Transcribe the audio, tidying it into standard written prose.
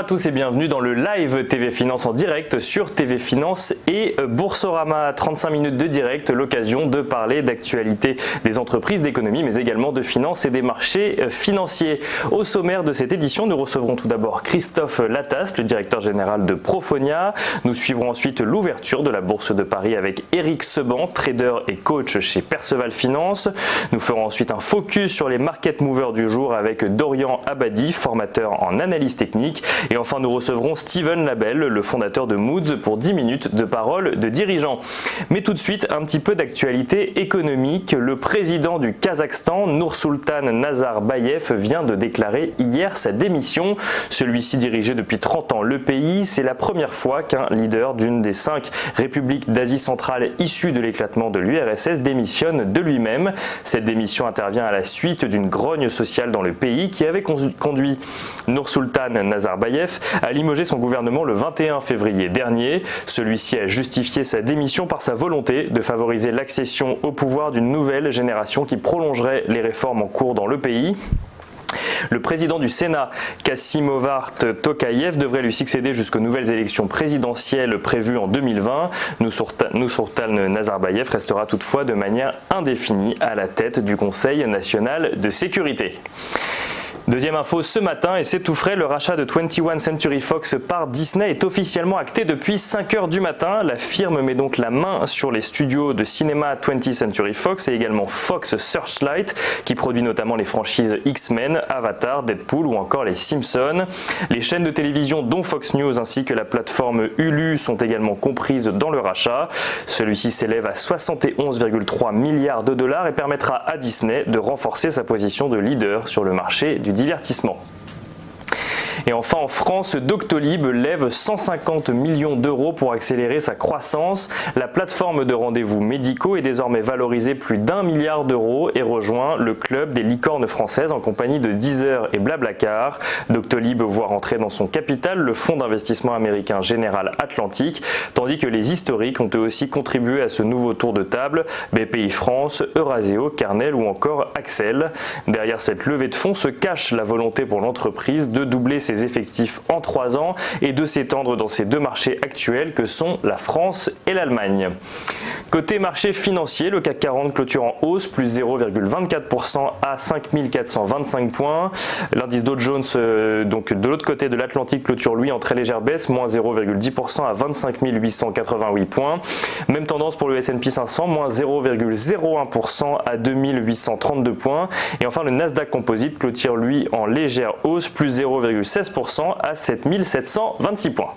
à tous et bienvenue dans le live TV Finance en direct sur TV Finance et Boursorama. 35 minutes de direct, l'occasion de parler d'actualité des entreprises, d'économie, mais également de finances et des marchés financiers. Au sommaire de cette édition, nous recevrons tout d'abord Christophe Lataste, le directeur général de Profonia. Nous suivrons ensuite l'ouverture de la Bourse de Paris avec Éric Seban, trader et coach chez Perceval Finance. Nous ferons ensuite un focus sur les market movers du jour avec Dorian Abadi, formateur en analyse technique. Et enfin, nous recevrons Steven Labelle, le fondateur de Moods, pour 10 minutes de parole de dirigeant. Mais tout de suite, un petit peu d'actualité économique. Le président du Kazakhstan, Nursultan Nazarbayev, vient de déclarer hier sa démission. Celui-ci dirigeait depuis 30 ans le pays. C'est la première fois qu'un leader d'une des 5 républiques d'Asie centrale issues de l'éclatement de l'URSS démissionne de lui-même. Cette démission intervient à la suite d'une grogne sociale dans le pays qui avait conduit Nursultan Nazarbayev a limogé son gouvernement le 21 février dernier. Celui-ci a justifié sa démission par sa volonté de favoriser l'accession au pouvoir d'une nouvelle génération qui prolongerait les réformes en cours dans le pays. Le président du Sénat, Kassym-Jomart Tokayev, devrait lui succéder jusqu'aux nouvelles élections présidentielles prévues en 2020. Nursultan Nazarbayev restera toutefois de manière indéfinie à la tête du Conseil national de sécurité. Deuxième info ce matin, et c'est tout frais, le rachat de 21 Century Fox par Disney est officiellement acté depuis 5 h du matin. La firme met donc la main sur les studios de cinéma 20th Century Fox et également Fox Searchlight, qui produit notamment les franchises X-Men, Avatar, Deadpool ou encore les Simpsons. Les chaînes de télévision dont Fox News ainsi que la plateforme Hulu sont également comprises dans le rachat. Celui-ci s'élève à 71,3 milliards de dollars et permettra à Disney de renforcer sa position de leader sur le marché du divertissement. Et enfin, en France, Doctolib lève 150 millions d'euros pour accélérer sa croissance. La plateforme de rendez-vous médicaux est désormais valorisée plus d'1 milliard d'euros et rejoint le club des licornes françaises en compagnie de Deezer et Blablacar. Doctolib voit rentrer dans son capital le fonds d'investissement américain General Atlantic, tandis que les historiques ont eux aussi contribué à ce nouveau tour de table, BPI France, Euraseo, Carnel ou encore Axel. Derrière cette levée de fonds se cache la volonté pour l'entreprise de doubler ses effectifs en 3 ans et de s'étendre dans ces deux marchés actuels que sont la France et l'Allemagne. Côté marché financier, le CAC 40 clôture en hausse, plus 0,24% à 5425 points. L'indice Dow Jones, donc de l'autre côté de l'Atlantique, clôture lui en très légère baisse, moins 0,10% à 25 888 points. Même tendance pour le S&P 500, moins 0,01% à 2832 points. Et enfin, le Nasdaq Composite clôture lui en légère hausse, plus 0,16% à 7726 points.